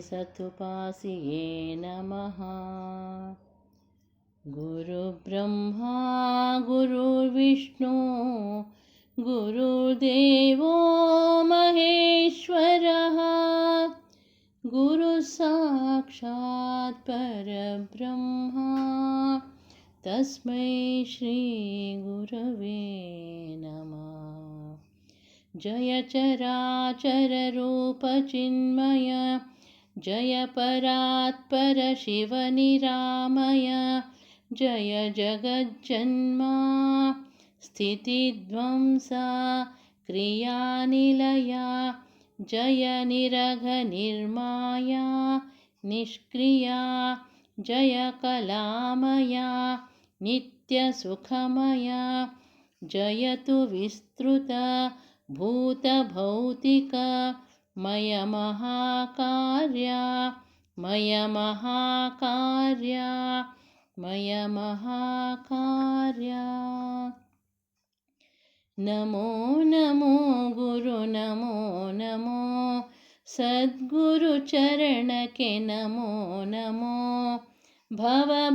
सतुपासिये नमः। गुरुब्रह्मा गुरुर्विष्णु गुरुर्देवो महेश्वरः गुरुसाक्षात् परब्रह्मा तस्मै श्रीगुरवे नमः। जय चराचररूपचिन्मय जय परात्पर शिवनिरामय जय जगज्जन्मा स्थितिध्वंसा क्रियानिलया जय निरघनिर्माया निष्क्रिया जय कलामया नित्यसुखमया जयतु विस्तृत भूतभौतिका मय महाकार्या मय महाकार्या मय महाकार्या। नमो नमो गुरु नमो नमो सद्गुरुचरणके नमो नमो भवभयहरणगे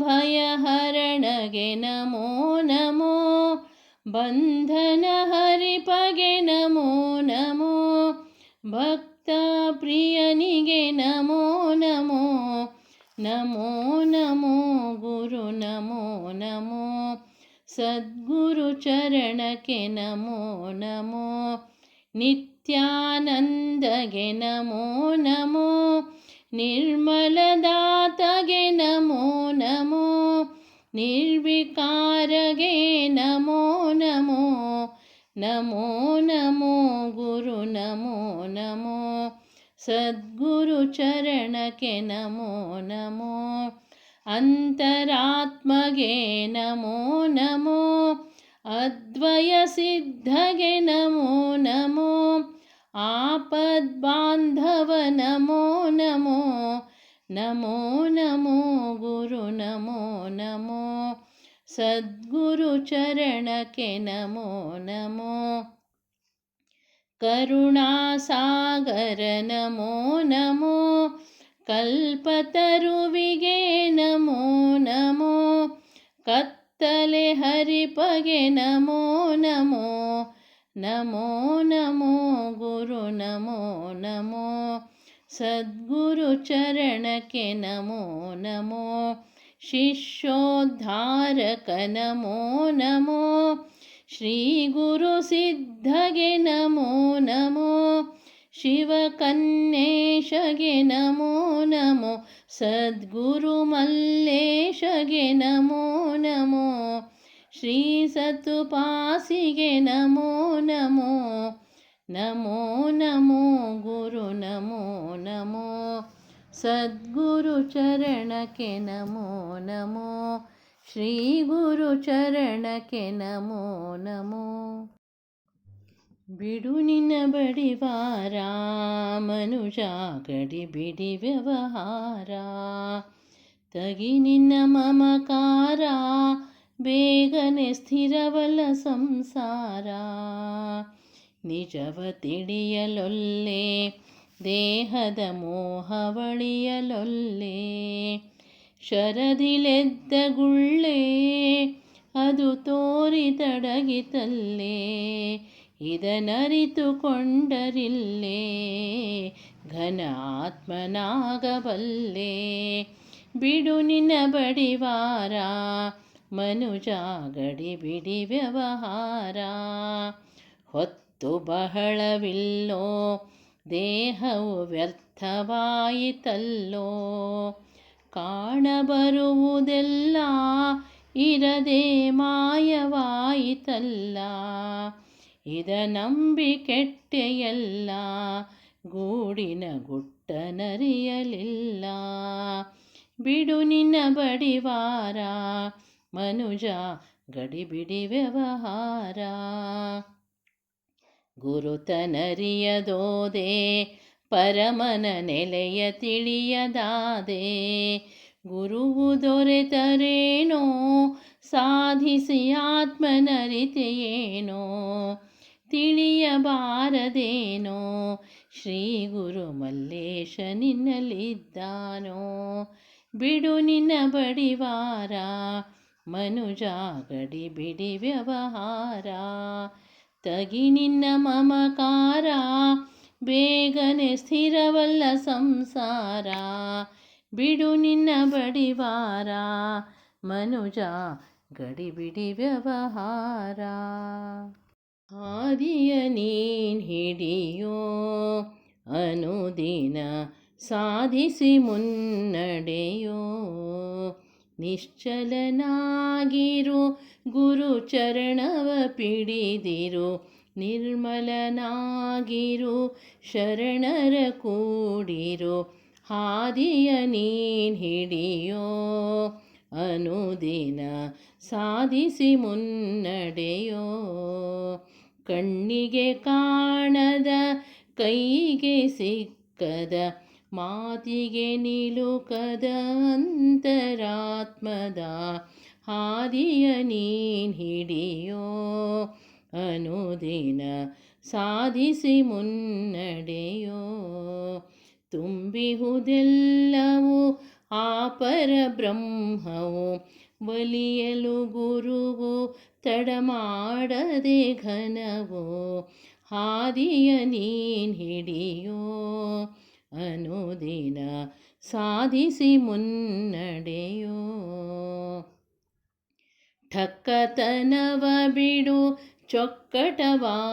नमो नमो बन्धन हरिपगे नमो नमो भक्तप्रियनिगे नमो नमो नमो नमो गुरु नमो नमो सद्गुरुचरणके नमो नमो नित्यानन्दगे नमो नमो निर्मलदातगे नमो नमो निर्विकारगे नमो नमो नमो नमो गुरु नमो नमो सद्गुरुचरणके नमो नमो अन्तरात्मगे नमो नमो अद्वयसिद्धगे नमो नमो आपद्बान्धव नमो नमो नमो नमो गुरु नमो नमो सद्गुरुचरणके नमो नमो करुणासागर नमो नमो कल्पतरुविगे नमो नमो कत्तले हरिपगे नमो नमो नमो नमो गुरु नमो नमो सद्गुरुचरणके नमो नमो शिष्योद्धारक नमो नमो श्रीगुरुसिद्धगे नमो नमो शिवकन्नेशगे नमो नमो सद्गुरुमल्लेशगे नमो नमो श्रीसतुपासिगे नमो नमो नमो नमो गुरु नमो नमो सद्गुरुचरणके नमो नमो श्रीगुरुचरणके नमो नमो। बिडु निन्न बडिवार मनुज गडिबिडि व्यवहार तगि निन्न ममकार ಬೇಗನೆ ಸ್ಥಿರವಲ್ಲ ಸಂಸಾರ ನಿಜವ ತಿಳಿಯಲೊಲ್ಲೆ ದೇಹದ ಮೋಹವಳಿಯಲೊಲ್ಲೆ ಶರದಿಲೆದ್ದ ಗುಳ್ಳೆ ಅದು ತೋರಿ ತಡಗಿತಲ್ಲೇ ಇದನರಿತುಕೊಂಡರಿಲ್ಲೇ ಘನ ಆತ್ಮನಾಗಬಲ್ಲೆ ಬಿಡು ನಿನ್ನ ಬಡಿವಾರ ಮನುಜ ಗಡಿಬಿಡಿ ವ್ಯವಹಾರ ಹೊತ್ತು ಬಹಳವಿಲ್ಲೋ ದೇಹವು ವ್ಯರ್ಥವಾಯಿತಲ್ಲೋ ಕಾಣಬರುವುದೆಲ್ಲ ಇರದೆ ಮಾಯವಾಯಿತಲ್ಲ ಇದ ನಂಬಿ ಕೆಟ್ಟೆಯಲ್ಲ ಗೂಡಿನ ಗುಟ್ಟನರಿಯಲಿಲ್ಲ ಬಿಡು ನಿನ್ನ ಬಡಿವಾರ ಮನುಜ ಗಡಿಬಿಡಿ ವ್ಯವಹಾರ ಗುರುತನರಿಯದೋದೆ ಪರಮನ ನೆಲೆಯ ತಿಳಿಯದಾದೆ ಗುರುವು ದೊರೆತರೇನೋ ಸಾಧಿಸಿ ಆತ್ಮನರಿತೆಯೇನೋ ತಿಳಿಯಬಾರದೇನೋ ಶ್ರೀ ಗುರು ಮಲ್ಲೇಶ ನಿನ್ನಲ್ಲಿದ್ದಾನೋ. ಬಿಡು ನಿನ್ನ ಬಡಿವಾರ ಮನುಜ, ಗಡಿ ಬಿಡಿ ವ್ಯವಹಾರ. ತಗಿ ನಿನ್ನ ಮಮಕಾರ, ಬೇಗನೆ ಸ್ಥಿರವಲ್ಲ ಸಂಸಾರ. ಬಿಡು ನಿನ್ನ ಬಡಿವಾರ ಮನುಜ, ಗಡಿ ಬಿಡಿ ವ್ಯವಹಾರ. ಹಾದಿಯ ನೀನ್ ಹಿಡಿಯೋ ಅನುದಿನ ಸಾಧಿಸಿ ಮುನ್ನಡೆಯೋ. ನಿಶ್ಚಲನಾಗಿರು ಗುರು ಚರಣವ ಪಿಡಿದಿರು. ನಿರ್ಮಲನಾಗಿರು ಶರಣರ ಕೂಡಿರು. ಹಾದಿಯ ನೀನ್ ಹಿಡಿಯೋ ಅನುದಿನ ಸಾಧಿಸಿ ಮುನ್ನಡೆಯೋ. ಕಣ್ಣಿಗೆ ಕಾಣದ ಕೈಗೆ ಸಿಕ್ಕದ ಮಾತಿಗೆ ನಿಲುಕದ ಅಂತರಾತ್ಮದ. ಹಾದಿಯ ನೀನ್ ಹಿಡಿಯೋ ಅನುದಿನ ಸಾಧಿಸಿ ಮುನ್ನಡೆಯೋ. ತುಂಬಿಹುದೆಲ್ಲವೂ ಆ ಪರಬ್ರಹ್ಮವು, ಒಲಿಯಲು ಗುರುವು ತಡಮಾಡದೆ ಘನವೋ. ಹಾದಿಯ ನೀನ್ ಹಿಡಿಯೋ ಅನುದಿನ ಸಾಧಿಸಿ ಮುನ್ನಡೆಯೋ. ಠಕ್ಕತನವ ಬಿಡು ಚೊಕ್ಕಟವಾಗಿರು.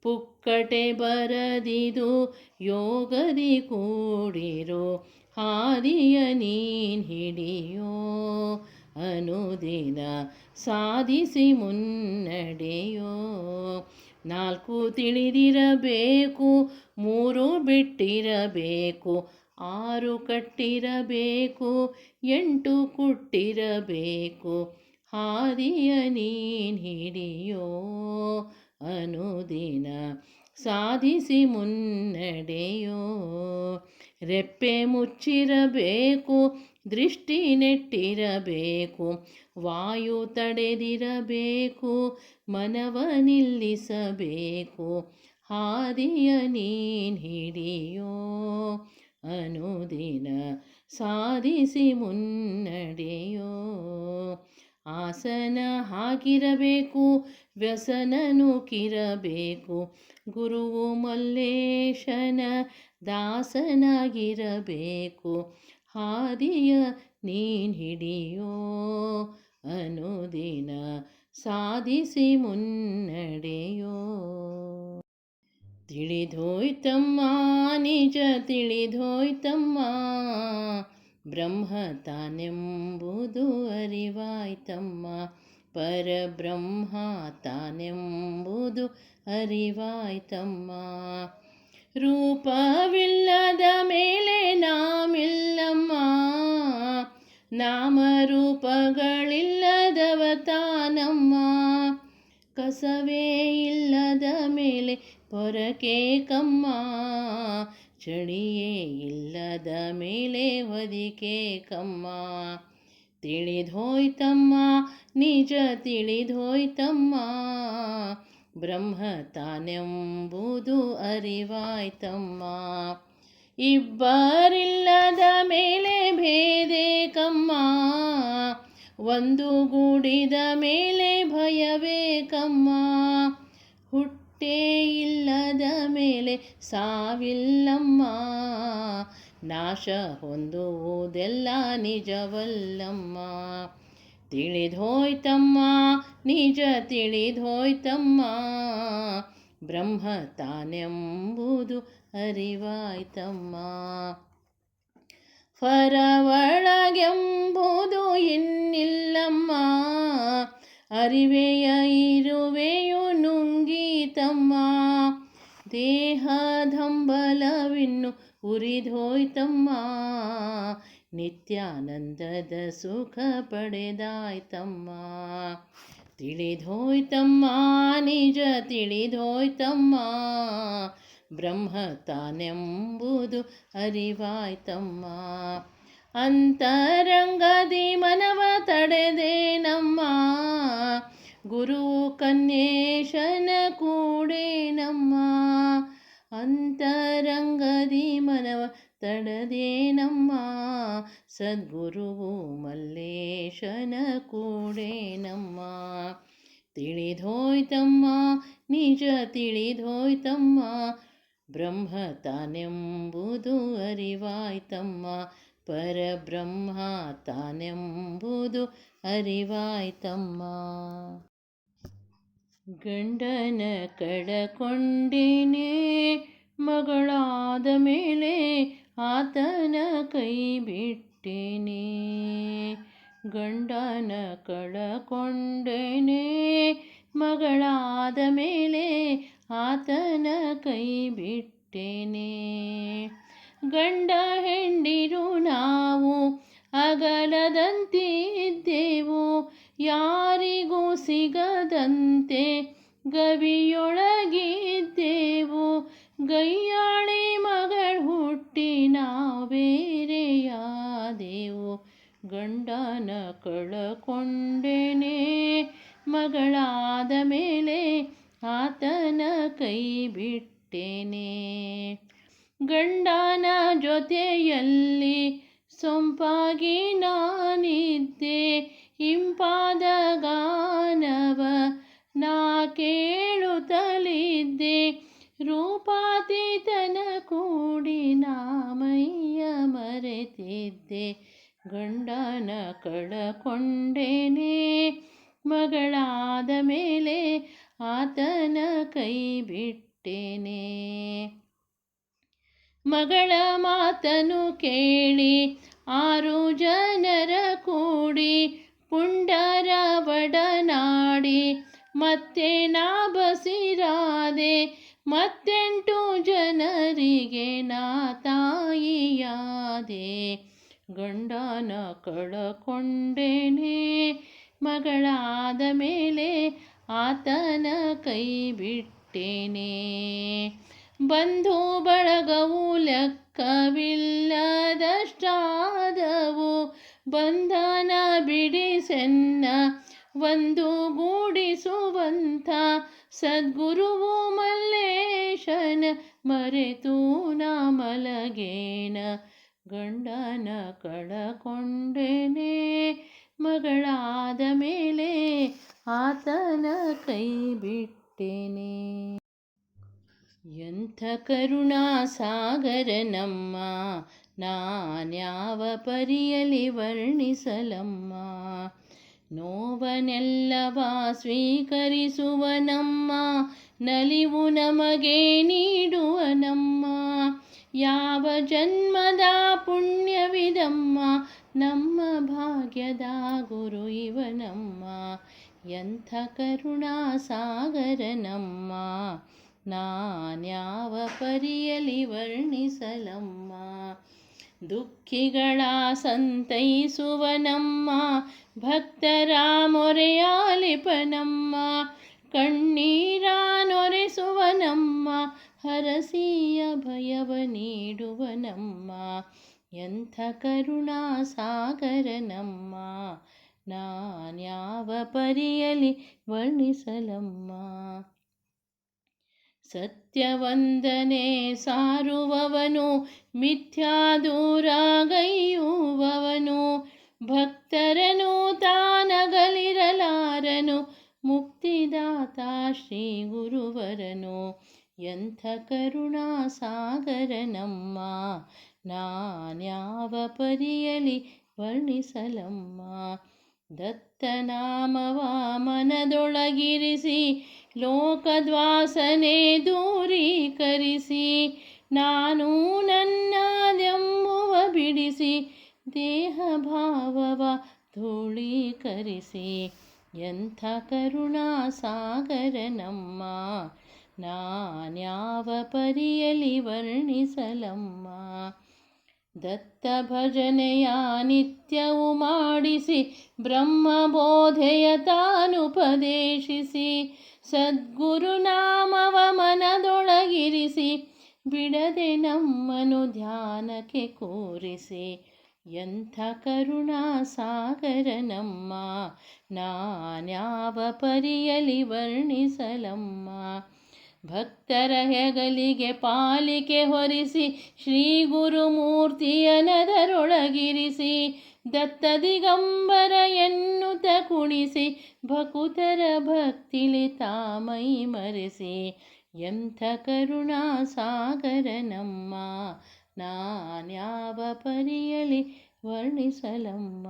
ಪುಕ್ಕಟೆ ಬರದಿದು ಯೋಗದಿ ಕೂಡಿರು. ಹಾದಿಯ ನೀನ್ ಹಿಡಿಯೋ ಅನುದಿನ ಸಾಧಿಸಿ ಮುನ್ನಡೆಯೋ. 4 ತಿಳಿದಿರಬೇಕು, 3 ಬಿಟ್ಟಿರಬೇಕು, 6 ಕಟ್ಟಿರಬೇಕು, 8 ಕುಟ್ಟಿರಬೇಕು. ಹಾದಿಯ ನೀನ್ ಹಿಡಿಯೋ ಅನುದಿನ ಸಾಧಿಸಿ ಮುನ್ನಡೆಯೋ. ರೆಪ್ಪೆ ಮುಚ್ಚಿರಬೇಕು, ದೃಷ್ಟಿ ನೆಟ್ಟಿರಬೇಕು, ವಾಯು ತಡೆದಿರಬೇಕು, ಮನವ ನಿಲ್ಲಿಸಬೇಕು. ಹಾದಿಯ ನೀನ್ ಹಿಡಿಯೋ ಅನುದಿನ ಸಾಧಿಸಿ ಮುನ್ನಡೆಯೋ. ಆಸನ ಹಾಕಿರಬೇಕು, ವ್ಯಸನ ನೂಕಿರಬೇಕು, ಗುರುವು ಮಲ್ಲೇಶನ ದಾಸನಾಗಿರಬೇಕು. ಹಾದಿಯ ನೀನ್ ಹಿಡಿಯೋ ಅನುದಿನ ಸಾಧಿಸಿ ಮುನ್ನಡೆಯೋ. ತಿಳಿದೋಯ್ತಮ್ಮ ನಿಜ ತಿಳಿದೋಯ್ತಮ್ಮ, ಬ್ರಹ್ಮ ತಾನೆಂಬುದು ಅರಿವಾಯ್ತಮ್ಮ. ಪರಬ್ರಹ್ಮ ತಾನೆಂಬುದು ಅರಿವಾಯ್ತಮ್ಮ. ರೂಪವಿಲ್ಲದ ಮೇಲೆ ನಾಮಿಲ್ಲಮ್ಮ, ನಾಮರೂಪಗಳಿಲ್ಲದವ ತಾನಮ್ಮ. ಕಸವೇ ಇಲ್ಲದ ಮೇಲೆ ಪೊರಕೆ ಕಮ್ಮ, ಚಳಿಯೇ ಇಲ್ಲದ ಮೇಲೆ ಹೊದಿಕೆ ಕಮ್ಮ. ತಿಳಿದೋಯ್ತಮ್ಮ ನಿಜ ತಿಳಿದೋಯ್ತಮ್ಮ, ಬ್ರಹ್ಮ ತಾನೆಂಬುದು ಅರಿವಾಯ್ತಮ್ಮ. ಇಬ್ಬರಿಲ್ಲದ ಮೇಲೆ ಭೇದೆ ಕಮ್ಮ, ಒಂದು ಗೂಡಿದ ಮೇಲೆ ಭಯವೇ ಕಮ್ಮ. ಹುಟ್ಟೇ ಇಲ್ಲದ ಮೇಲೆ ಸಾವಿಲ್ಲಮ್ಮ, ನಾಶ ಹೊಂದುವುದೆಲ್ಲ ನಿಜವಲ್ಲಮ್ಮ. ತಿಳಿದೋಯ್ತಮ್ಮ ನಿಜ ತಿಳಿದೋಯ್ತಮ್ಮ, ಬ್ರಹ್ಮ ತಾನೆಂಬುದು ಅರಿವಾಯ್ತಮ್ಮ. ಹೊರವಳಗೆಂಬುದು ಇನ್ನಿಲ್ಲಮ್ಮ, ಅರಿವೆಯ ಇರುವೆಯು ನುಂಗೀತಮ್ಮ. ದೇಹದಂಬಲವಿನ್ನು ಉರಿದೋಯ್ತಮ್ಮ, ನಿತ್ಯಾನಂದದ ಸುಖ ಪಡೆದಾಯ್ತಮ್ಮ. ತಿಳಿದೋಯ್ತಮ್ಮ ನಿಜ ತಿಳಿದೋಯ್ತಮ್ಮ, ಬ್ರಹ್ಮ ತಾನೆಂಬುದು ಅರಿವಾಯ್ತಮ್ಮ. ಅಂತರಂಗದಿ ಮನವ ತಡೆದೇನಮ್ಮ, ಗುರು ಕನ್ಯೇಶನ ಕೂಡೇನಮ್ಮ. ಅಂತರಂಗದಿ ಮನವ ತಡದೆ ನಮ್ಮ ಸದ್ಗುರುವು ಮಲ್ಲೇಶನ ಕೂಡೆ ನಮ್ಮ. ತಿಳಿದೋಯ್ತಮ್ಮ ನಿಜ ತಿಳಿದೋಯ್ತಮ್ಮ, ಬ್ರಹ್ಮ ತಾನೆಂಬುದು ಅರಿವಾಯ್ತಮ್ಮ, ಪರಬ್ರಹ್ಮ ತಾನೆಂಬುದು ಅರಿವಾಯ್ತಮ್ಮ. ಗಂಡನ ಕಳಕೊಂಡೇನೆ ಮಗಳಾದ ಮೇಲೆ ಆತನ ಕೈ ಬಿಟ್ಟೇನೆ. ಗಂಡನ ಕಳಕೊಂಡೇನೆ ಮಗಳಾದ ಮೇಲೆ ಆತನ ಕೈ ಬಿಟ್ಟೇನೆ. ಗಂಡ ಹೆಂಡಿರು ನಾವು ಅಗಲದಂತಿದ್ದೆವು, ಯಾರಿಗೂ ಸಿಗದಂತೆ ಗವಿಯೊಳಗಿದ್ದೆವು. ಗಯ್ಯಾಳಿ ಮಗಳು ಹುಟ್ಟಿ ನಾವು ಬೇರೆಯಾದೆವು. ಗಂಡನ ಕಳಕೊಂಡೇನೆ ಮಗಳಾದ ಮೇಲೆ ಆತನ ಕೈ ಬಿಟ್ಟೇನೆ. ಗಂಡನ ಜೊತೆಯಲ್ಲಿ ಸೊಂಪಾಗಿ ನಾನಿದ್ದೆ, ಇಂಪಾದ ಗಾನವ ನಾ ಕೇಳುತ್ತಲಿದ್ದೆ. ರೂಪಾತೀತನ ಕೂಡಿ ನಾಮಯ್ಯ ಮರೆತಿದ್ದೆ. ಗಂಡನ ಕಳಕೊಂಡೇನೆ ಮಗಳಾದ ಮೇಲೆ ಆತನ ಕೈ ಬಿಟ್ಟೇನೆ. ಮಗಳ ಮಾತನು ಕೇಳಿ 6 ಜನರ ಕೂಡಿ ಪುಂಡರ ಒಡನಾಡಿ ಮತ್ತೆ ನಾ ಬಸಿರಾದೆ. 8 ಜನರಿಗೆ ನಾ ತಾಯಿಯಾದೆ. ಗಂಡನ ಕಳಕೊಂಡೇನೆ ಮಗಳಾದ ಮೇಲೆ ಆತನ ಕೈ ಬಿಟ್ಟೇನೆ. ಬಂಧು ಬಳಗವು ಲೆಕ್ಕವಿಲ್ಲದಷ್ಟಾದವು, ಬಂಧನ ಬಿಡಿಸೆನ್ನ ಒಂದುಗೂಡಿಸುವಂಥ ಸದ್ಗುರುವು ಮಲ್ಲೇಶನ ಮರೆತು ನಾ ಮಲಗೇನ. ಗಂಡನ ಕಳಕೊಂಡೇನೆ ಮಗಳಾದ ಮೇಲೆ ಆತನ ಕೈ ಬಿಟ್ಟೇನೆ. ಎಂಥ ಕರುಣಾ ಸಾಗರ ನಮ್ಮ, ನಾನ್ಯಾವ ಪರಿಯಲಿ ವರ್ಣಿಸಲಮ್ಮ. ನೋವನೆಲ್ಲವ ಸ್ವೀಕರಿಸುವ ನಮ್ಮ, ನಲಿವು ನಮಗೆ ನೀಡುವ ನಮ್ಮ. ಯಾವ ಜನ್ಮದ ಪುಣ್ಯವಿದಮ್ಮ, ನಮ್ಮ ಭಾಗ್ಯದ ಗುರು ಇವನಮ್ಮ. ಎಂಥ ಕರುಣಾ ಸಾಗರ ನಮ್ಮ, ನಾನ್ಯಾವ ಪರಿಯಲಿ ವರ್ಣಿಸಲಮ್ಮ. ದುಃಖಿಗಳ ಸಂತೈಸುವ ನಮ್ಮ, ಭಕ್ತರ ಮೊರೆಯಾಲಿಪನಮ್ಮ. ಕಣ್ಣೀರ ನೊರೆಸುವ ನಮ್ಮ, ಹರಸಿಯ ಭಯವ ನೀಡುವ ನಮ್ಮ. ಎಂಥ ಕರುಣಾ ಸಾಗರ ನಮ್ಮ, ನಾನ್ಯಾವ ಪರಿಯಲಿ ವರ್ಣಿಸಲಮ್ಮ. ಸತ್ಯವಂದನೆ ಸಾರುವವನು, ಮಿಥ್ಯಾ ದೂರಗೈಯುವವನು. ಭಕ್ತರನು ತಾನಗಲಿರಲಾರನು, ಮುಕ್ತಿದಾತ ಶ್ರೀ ಗುರುವರನು. ಎಂಥ ಕರುಣಾ ಸಾಗರ ನಮ್ಮ, ನಾನ್ಯಾವ ಪರಿಯಲಿ ವರ್ಣಿಸಲಮ್ಮ. ದತ್ತನಾಮವ ಮನದೊಳಗಿರಿಸಿ ಲೋಕದ್ವಾಸನೆ ದೂರೀಕರಿಸಿ, ನಾನು ನನ್ನದೆಂಬುವ ಬಿಡಿಸಿ ದೇಹ ಭಾವವ ಧೂಳೀಕರಿಸಿ. ಎಂಥ ಕರುಣಾ ಸಾಗರ ನಮ್ಮ, ನಾನ್ಯಾವ ಪರಿಯಲಿ ವರ್ಣಿಸಲಮ್ಮ. ದತ್ತ ಭಜನೆಯ ನಿತ್ಯವು ಮಾಡಿಸಿ ಬ್ರಹ್ಮಬೋಧೆಯ ತಾನುಪದೇಶಿಸಿ, ಸದ್ಗುರುನಾಮವ ಮನದೊಳಗಿರಿಸಿ ಬಿಡದೆ ನಮ್ಮನು ಧ್ಯಾನಕ್ಕೆ ಕೂರಿಸಿ. ಎಂಥ ಕರುಣಾ ಸಾಗರ ನಮ್ಮ, ನಾನ್ಯಾವ ಪರಿಯಲಿ ವರ್ಣಿಸಲಮ್ಮ. ಭಕ್ತರ ಹೆಗಲಿಗೆ ಪಾಲಿಕೆ ಹೊರಿಸಿ ಶ್ರೀ ಗುರುಮೂರ್ತಿಯನದರೊಳಗಿರಿಸಿ ದತ್ತ ದಿಗಂಬರ ಎನ್ನುತ್ತ ಕುಣಿಸಿ ಭಕುತರ ಭಕ್ತಿಲಿ ತಾಮೈ ಮರೆಸಿ ಎಂಥ ಕರುಣಾ ಸಾಗರ ನಮ್ಮ ನಾನ್ಯಾವ ಪರಿಯಲಿ ವರ್ಣಿಸಲಮ್ಮ.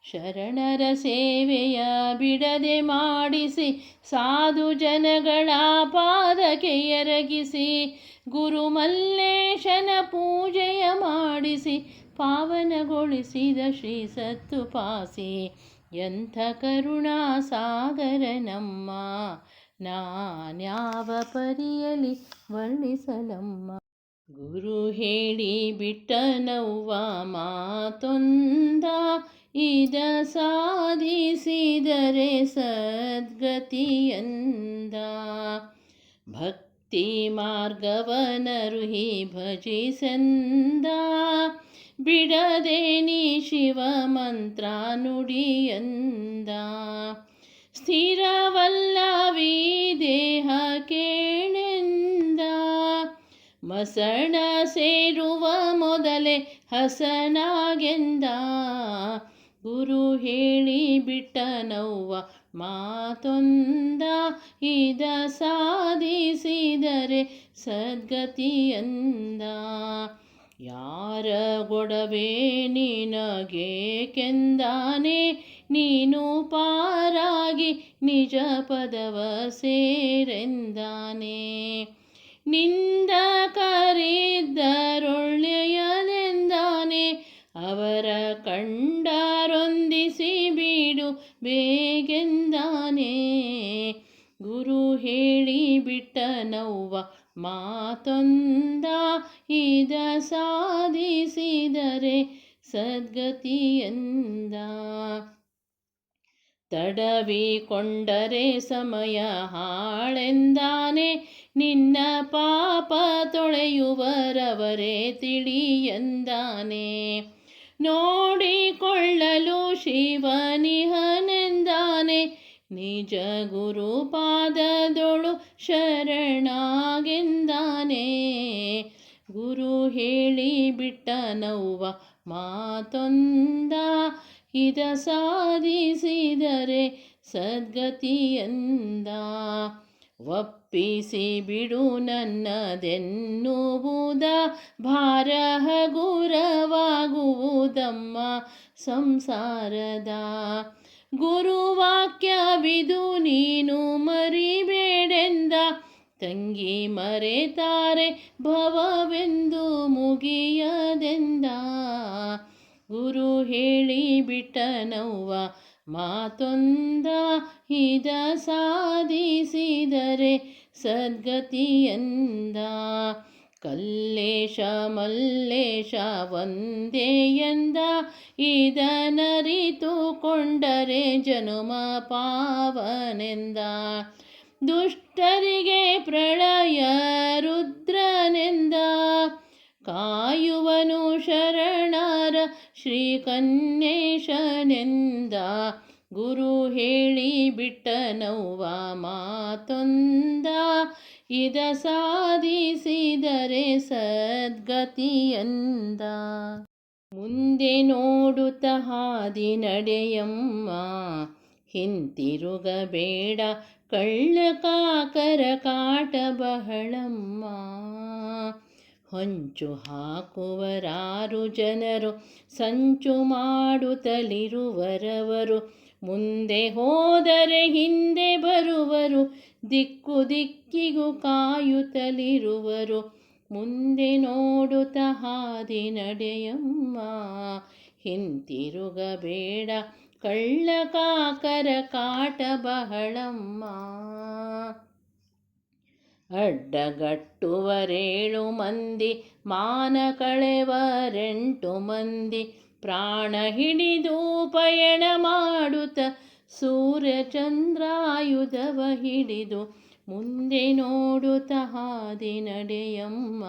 ಶರಣರ ಸೇವೆಯ ಬಿಡದೆ ಮಾಡಿಸಿ ಸಾಧು ಜನಗಳ ಪಾದಕ್ಕೆ ಎರಗಿಸಿ ಗುರುಮಲ್ಲೇಶನ ಪೂಜೆಯ ಮಾಡಿಸಿ ಪಾವನಗೊಳಿಸಿದ ಶ್ರೀ ಸತ್ತುಪಾಸಿ ಎಂಥ ಕರುಣಾ ಸಾಗರ ನಮ್ಮ ನಾನ್ಯಾವ ಪರಿಯಲಿ ವರ್ಣಿಸಲಮ್ಮ. ಗುರು ಹೇಳಿ ಬಿಟ್ಟನವ್ವ ಮಾತೊಂದ ಇದ ಸಾಧಿಸಿದರೆ ಸದ್ಗತಿಯಂದ. ಭಕ್ತಿ ಮಾರ್ಗವನರುಹಿ ಭಜಿಸಂದ ಬಿಡದೆ ನೀ ಶಿವ ಮಂತ್ರ ನುಡಿಯಂದ. ಸ್ಥಿರವಲ್ಲವೀ ದೇಹ ಕೇಳೆಂದ ಮಸಣ ಸೇರುವ ಮೊದಲೇ ಹಸನಾಗೆಂದ. ಗುರು ಹೇಳಿ ಬಿಟ್ಟನವ್ವ ಮಾತೊಂದ ಇದ ಸಾಧಿಸಿದರೆ ಸದ್ಗತಿಯಂದ. ಯಾರ ಗೊಡವೆ ನಿನಗೇಕೆಂದಾನೆ ನೀನು ಪಾರಾಗಿ ನಿಜ ಪದವ ಸೇರೆಂದಾನೆ. ನಿಂದ ಕರೆದರೊಳ್ಳೆಯದೆಂದಾನೆ ಅವರ ಕಂಡರೊಂದಿಸಿ ಬಿಡು ಬೇಗೆಂದಾನೆ. ಗುರು ಹೇಳಿ ಬಿಟ್ಟನವ್ವ ಮಾತೊಂದ ಇದ ಸಾಧಿಸಿದರೆ ಸದ್ಗತಿಯಂದ. ತಡವಿಕೊಂಡರೆ ಸಮಯ ಹಾಳೆಂದಾನೆ ನಿನ್ನ ಪಾಪ ತೊಳೆಯುವರವರೇ ತಿಳಿಯಂದಾನೆ. ನೋಡಿಕೊಳ್ಳಲು ಶಿವನಿಹನೆಂದಾನೆ ನಿಜ ಗುರುಪಾದದೊಳು ಶರಣಾಗೆಂದಾನೆ. ಗುರು ಹೇಳಿ ಬಿಟ್ಟನವ್ವ ಮಾತೊಂದ ಇದ ಸಾಧಿಸಿದರೆ ಸದ್ಗತಿಯಂದ. ಒಪ್ಪಿಸಿ ಬಿಡು ನನ್ನದೆನ್ನುವುದ ಭಾರ ಹಗುರವಾಗುವುದಮ್ಮ ಸಂಸಾರದ. ಗುರುವಾಕ್ಯವಿದು ನೀನು ಮರಿಬೇಡೆಂದ ತಂಗಿ ಮರೆತಾರೆ ಭವವೆಂದು ಮುಗಿಯದೆಂದ. ಗುರು ಹೇಳಿ ಬಿಟ್ಟನವ್ವ ಮಾತೊಂದ ಇದ ಸಾಧಿಸಿದರೆ ಸದ್ಗತಿಯಂದ. ಕಲ್ಲೇಶ ಮಲ್ಲೇಶ ಒಂದೇ ಎಂದ ಇದನರಿತುಕೊಂಡರೆ ಜನುಮ ಪಾವನೆಂದ. ದುಷ್ಟರಿಗೆ ಪ್ರಳಯ ರುದ್ರನೆಂದ ಕಾಯುವನು ಶರಣರ ಶ್ರೀಕನ್ನೇಶನೆಂದ. ಗುರು ಹೇಳಿ ಬಿಟ್ಟನವ್ವ ಮಾತೊಂದ ಇದ ಸಾಧಿಸಿದರೆ ಸದ್ಗತಿಯಂದ. ಮುಂದೆ ನೋಡುತ್ತ ಹಾದಿ ನಡೆಯಮ್ಮ ಹಿಂತಿರುಗಬೇಡ ಕಳ್ಳಕಾಕರ ಕಾಟ ಬಹಳಮ್ಮ. ಹೊಂಚು ಹಾಕುವರಾರು ಜನರು ಸಂಚು ಮಾಡುತ್ತಲಿರುವರವರು ಮುಂದೆ ಹೋದರೆ ಹಿಂದೆ ಬರುವರು ದಿಕ್ಕು ದಿಕ್ಕಿಗೂ ಕಾಯುತ್ತಲಿರುವರು. ಮುಂದೆ ನೋಡುತ್ತ ಹಾದಿ ನಡೆಯಮ್ಮ ಹಿಂತಿರುಗಬೇಡ ಕಳ್ಳಕಾಕರ ಕಾಟ ಬಹಳಮ್ಮ. ಅಡ್ಡಗಟ್ಟುವರೇಳು ಮಂದಿ ಮಾನ ಕಳೆವರೆಂಟು ಮಂದಿ ಪ್ರಾಣ ಹಿಡಿದು ಪಯಣ ಮಾಡುತ್ತ ಸೂರ್ಯಚಂದ್ರಾಯುಧವ ಹಿಡಿದು. ಮುಂದೆ ನೋಡುತ್ತ ಹಾದಿ ನಡೆಯಮ್ಮ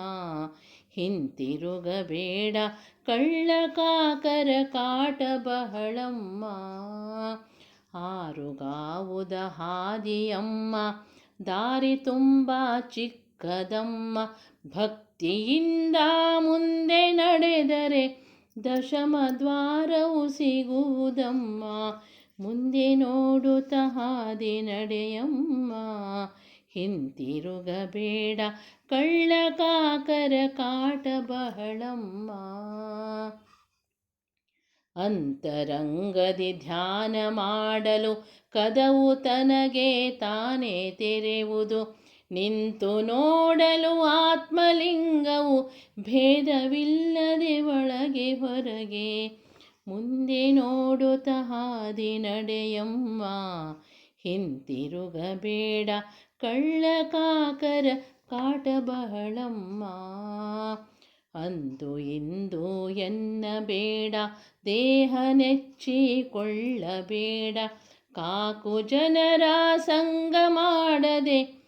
ಹಿಂತಿರುಗಬೇಡ ಕಳ್ಳಕಾಕರ ಕಾಟ ಬಹಳಮ್ಮ. ಆರುಗಾವುದ ಹಾದಿಯಮ್ಮ ದಾರಿ ತುಂಬ ಚಿಕ್ಕದಮ್ಮ, ಭಕ್ತಿಯಿಂದ ಮುಂದೆ ನಡೆದರೆ ದಶಮದ್ವಾರವು ಸಿಗುವುದಮ್ಮ. ಮುಂದೆ ನೋಡುತ್ತ ಹಾದಿ ನಡೆಯಮ್ಮ, ಹಿಂತಿರುಗಬೇಡ ಕಳ್ಳ ಕಾಕರ ಕಾಟ ಬಹಳಮ್ಮ. ಅಂತರಂಗದಿ ಧ್ಯಾನ ಮಾಡಲು ಕದವು ತನಗೆ ತಾನೇ ತೆರೆವುದು, ನಿಂತು ನೋಡಲು ಆತ್ಮಲಿಂಗವು ಭೇದವಿಲ್ಲದೆ ಒಳಗೆ ಹೊರಗೆ. ಮುಂದೆ ನೋಡುತ್ತ ಹಾದಿ ನಡೆಯಮ್ಮ, ಹಿಂತಿರುಗಬೇಡ ಕಳ್ಳ ಕಾಕರ ಕಾಟ ಬಹಳಮ್ಮ. ಅಂದು ಇಂದು ಎನ್ನಬೇಡ, ದೇಹ ನೆಚ್ಚಿಕೊಳ್ಳಬೇಡ, ಕಾಕು ಜನರ ಸಂಗ ಮಾಡದೆ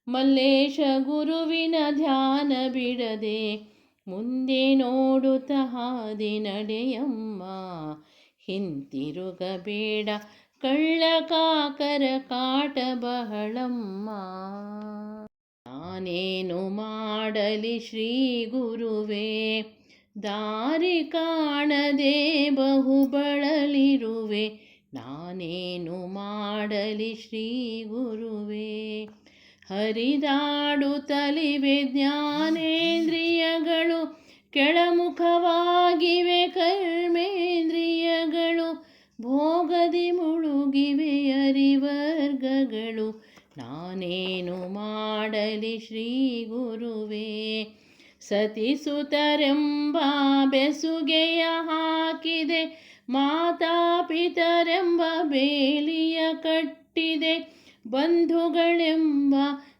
ಮಲ್ಲೇಶ ಗುರುವಿನ ಧ್ಯಾನ ಬಿಡದೆ. ಮುಂದೆ ನೋಡುತ್ತ ಹಾದಿ ನಡೆಯಮ್ಮ, ಹಿಂತಿರುಗಬೇಡ ಕಳ್ಳ ಕಾಕರ ಕಾಟ ಬಹಳಮ್ಮ. ನಾನೇನು ಮಾಡಲಿ ಶ್ರೀ ಗುರುವೇ, ದಾರಿ ಕಾಣದೆ ಬಹು ಬಳಲಿರುವೆ. ನಾನೇನು ಮಾಡಲಿ ಶ್ರೀ ಗುರುವೇ, ಹರಿದಾಡುತ್ತಲಿವೆ ಜ್ಞಾನೇಂದ್ರಿಯಗಳು, ಕೆಳಮುಖವಾಗಿವೆ ಕರ್ಮೇಂದ್ರಿಯಗಳು, ಭೋಗದಿ ಮುಳುಗಿವೆ ಅರಿವರ್ಗಗಳು. ನಾನೇನು ಮಾಡಲಿ ಶ್ರೀ ಗುರುವೇ, ಸತಿಸುತರೆಂಬ ಬೆಸುಗೆಯ ಹಾಕಿದೆ, ಮಾತಾಪಿತರೆಂಬ ಬೇಲಿಯ ಕಟ್ಟಿದೆ, ಬಂಧುಗಳೆಂಬ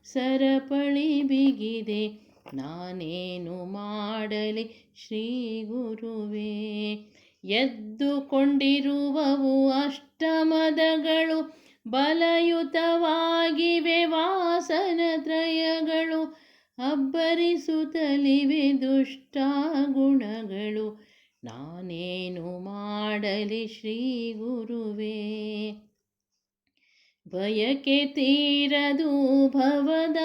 ಸರಪಳಿ ಬಿಗಿದೆ. ನಾನೇನು ಮಾಡಲಿ ಶ್ರೀ ಗುರುವೇ, ಎದ್ದುಕೊಂಡಿರುವವು ಅಷ್ಟಮದಗಳು, ಬಲಯುತವಾಗಿವೆ ವಾಸನತ್ರಯಗಳು, ಅಬ್ಬರಿಸುತ್ತಲಿವೆ ದುಷ್ಟ ಗುಣಗಳು. ನಾನೇನು ಮಾಡಲಿ ಶ್ರೀ ಗುರುವೇ, ಬಯಕೆ ತೀರದು ಭವದ,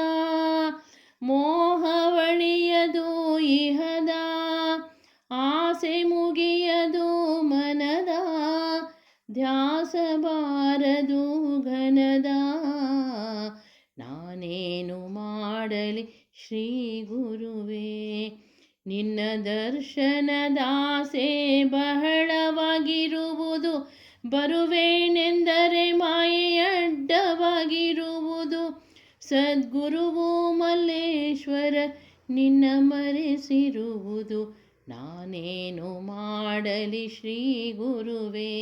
ಮೋಹವಳಿಯದು ಇಹದ, ಆಸೆ ಮುಗಿಯದು ಮನದ, ಧ್ಯಾಸ ಬಾರದು ಘನದ. ನಾನೇನು ಮಾಡಲಿ ಶ್ರೀ ಗುರುವೇ, ನಿನ್ನ ದರ್ಶನದಾಸೆ ಬಹಳವಾಗಿರುವುದು, ಬರುವೇನೆಂದರೆ ಮಾಯೆಯಡ್ಡವಾಗಿರುವುದು. ಸದ್ಗುರುವು ಮಲ್ಲೇಶ್ವರ ನಿನ್ನ ಮರೆಸಿರುವುದು. ನಾನೇನು ಮಾಡಲಿ ಶ್ರೀ ಗುರುವೇ,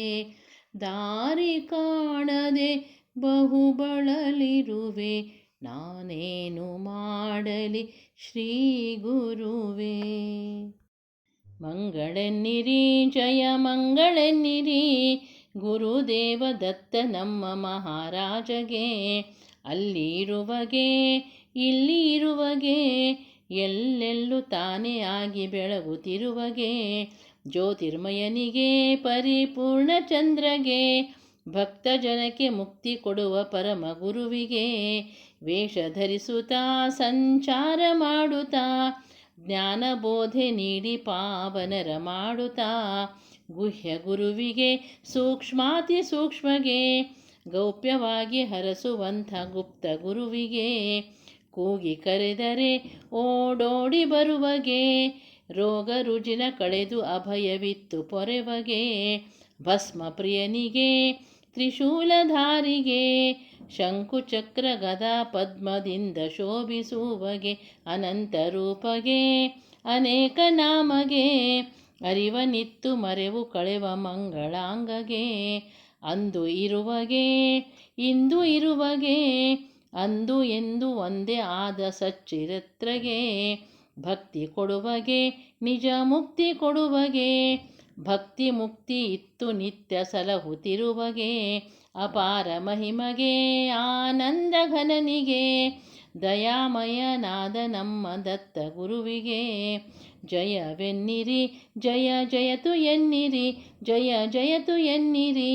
ದಾರಿ ಕಾಣದೆ ಬಹು ಬಳಲಿರುವೆ. ನಾನೇನು ಮಾಡಲಿ ಶ್ರೀ ಗುರುವೇ. ಮಂಗಳೆನ್ನಿರಿ ಜಯ ಮಂಗಳೆನ್ನಿರಿ, ಗುರುದೇವ ದತ್ತ ನಮ್ಮ ಮಹಾರಾಜಗೆ. ಅಲ್ಲಿ ಇರುವಗೆ ಇಲ್ಲಿ ಇರುವಗೆ, ಎಲ್ಲೆಲ್ಲೂ ತಾನೇ ಆಗಿ ಬೆಳಗುತ್ತಿರುವಗೆ. ಜ್ಯೋತಿರ್ಮಯನಿಗೆ ಪರಿಪೂರ್ಣ ಚಂದ್ರಗೆ, ಭಕ್ತ ಜನಕ್ಕೆ ಮುಕ್ತಿ ಕೊಡುವ ಪರಮ ಗುರುವಿಗೆ. ವೇಷ ಧರಿಸುತ್ತಾ ಸಂಚಾರ ಮಾಡುತ್ತಾ, ಜ್ಞಾನ ಬೋಧೆ ನೀಡಿ ಪಾವನರ ಮಾಡುತ್ತಾ. ಗುಹ್ಯ ಗುರುವಿಗೆ ಸೂಕ್ಷ್ಮಾತಿ ಸೂಕ್ಷ್ಮಗೆ, ಗೌಪ್ಯವಾಗಿ ಹರಸುವಂಥ ಗುಪ್ತ ಗುರುವಿಗೆ. ಕೂಗಿ ಕರೆದರೆ ಓಡೋಡಿ ಬರುವಗೆ, ರೋಗ ರುಜಿನ ಕಳೆದು ಅಭಯವಿತ್ತು ಪೊರೆವಗೆ. ಭಸ್ಮ ಪ್ರಿಯನಿಗೆ ತ್ರಿಶೂಲಧಾರಿಗೆ, ಶಂಕುಚಕ್ರ ಗದಾ ಪದ್ಮದಿಂದ ಶೋಭಿಸುವಗೆ. ಅನಂತ ರೂಪಗೆ ಅನೇಕ ನಾಮಗೆ, ಅರಿವನಿತ್ತು ಮರೆವು ಕಳೆವ ಮಂಗಳಾಂಗಗೆ. ಅಂದು ಇರುವಗೆ ಇಂದು ಇರುವಗೆ, ಅಂದು ಎಂದು ಒಂದೇ ಆದ ಸಚ್ಚಿರತ್ರಗೆ. ಭಕ್ತಿ ಕೊಡುವಗೆ ನಿಜ ಮುಕ್ತಿ ಕೊಡುವಗೆ, ಭಕ್ತಿ ಮುಕ್ತಿ ಇತ್ತು ನಿತ್ಯ ಸಲಹುತ್ತಿರುವಗೆ. ಅಪಾರ ಮಹಿಮಗೆ ಆನಂದ ಘನನಿಗೆ, ದಯಾಮಯನಾದ ನಮ್ಮ ದತ್ತ ಗುರುವಿಗೆ. ಜಯವೆನ್ನಿರಿ ಜಯ ಜಯತು ಎನ್ನಿರಿ, ಜಯ ಜಯತು ಎನ್ನಿರಿ.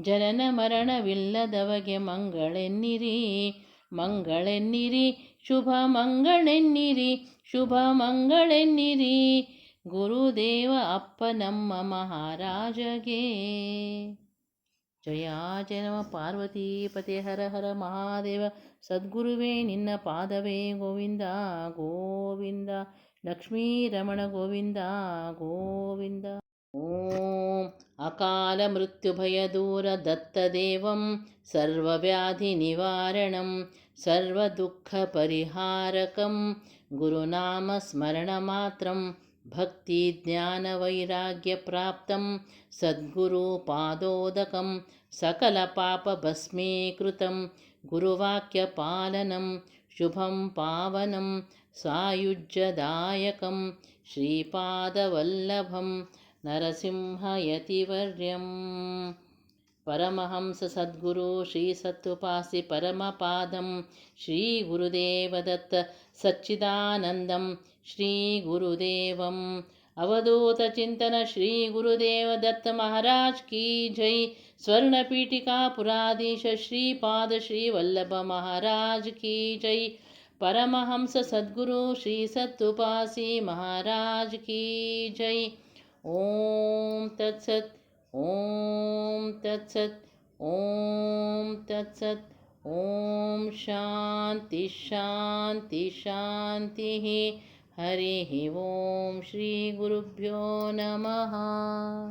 ಜನನ ಮರಣವಿಲ್ಲದವಗೆ ಮಂಗಳೆನ್ನಿರಿ, ಮಂಗಳೆನ್ನಿರಿ ಶುಭ ಮಂಗಳೆನ್ನಿರಿ ಶುಭ ಮಂಗಳೆನ್ನಿರಿ ಗುರುದೇವ ಅಪ್ಪ ನಮ್ಮ ಮಹಾರಾಜಗೆ. ಜಯ ಜಯ ನಮ ಪಾರ್ವತೀಪತೆ ಹರ ಹರ ಮಹಾದೇವ. ಸದ್ಗುರುವೇ ನಿನ್ನ ಪಾದವೇ ಗೋವಿಂದ ಗೋವಿಂದ. ಲಕ್ಷ್ಮೀ ರಮಣ ಗೋವಿಂದ ಗೋವಿಂದ. ಓಂ ಅಕಾಲ ಮೃತ್ಯುಭಯ ದೂರ ದತ್ತದೇವಂ ಸರ್ವವ್ಯಾಧಿ ನಿವಾರಣಂ ಸರ್ವದುಃಖ ಪರಿಹಾರಕಂ ಗುರುನಾಮ ಸ್ಮರಣ ಮಾತ್ರಂ ಭಕ್ತಿ ಜ್ಞಾನ ವೈರಾಗ್ಯ ಪ್ರಾಪ್ತಂ ಸದ್ಗುರು ಪಾದೋದಕಂ ಸಕಲ ಪಾಪ ಭಸ್ಮೀಕೃತಂ ಗುರುವಾಕ್ಯ ಪಾಲನಂ ಶುಭಂ ಪಾವನಂ ಸಾಯುಜ್ಯದಾಯಕಂ ಶ್ರೀಪಾದವಲ್ಲಭಂ ನರಸಿಂಹಯತಿವರ್ಯಂ. ಪರಮಹಂಸ ಸದ್ಗುರು ಶ್ರೀ ಸತ್ವಪಾಸಿ ಪರಮಪಾದಂ ಶ್ರೀ ಗುರುದೇವದತ್ತ ಸಚ್ಚಿದಾನಂದಂ ಶ್ರೀ ಗುರುದೇವಂ. ಅವಧೂತ ಚಿಂತನ ಶ್ರೀ ಗುರುದೇವ ದತ್ತ ಮಹಾರಾಜ್ ಕಿ ಜೈ. ಸ್ವರ್ಣ ಪೀಠಿಕಾ ಪುರಾಧೀಶ ಶ್ರೀಪಾದ ಶ್ರೀ ವಲ್ಲಭ ಮಹಾರಾಜ್ ಕಿ ಜೈ. ಪರಮಹಂಸ ಸದ್ಗುರು ಶ್ರೀ ಸತ್ವಪಾಸಿ ಮಹಾರಾಜ್ ಕಿ ಜೈ. ಓಂ ತತ್ಸತ್ ಓಂ ತತ್ಸತ್ ಓಂ ತತ್ಸತ್. ಓಂ ಶಾಂತಿ ಶಾಂತಿ ಶಾಂತಿ. ಹರಿ ಓಂ ಶ್ರೀ ಗುರುಭ್ಯೋ ನಮಃ.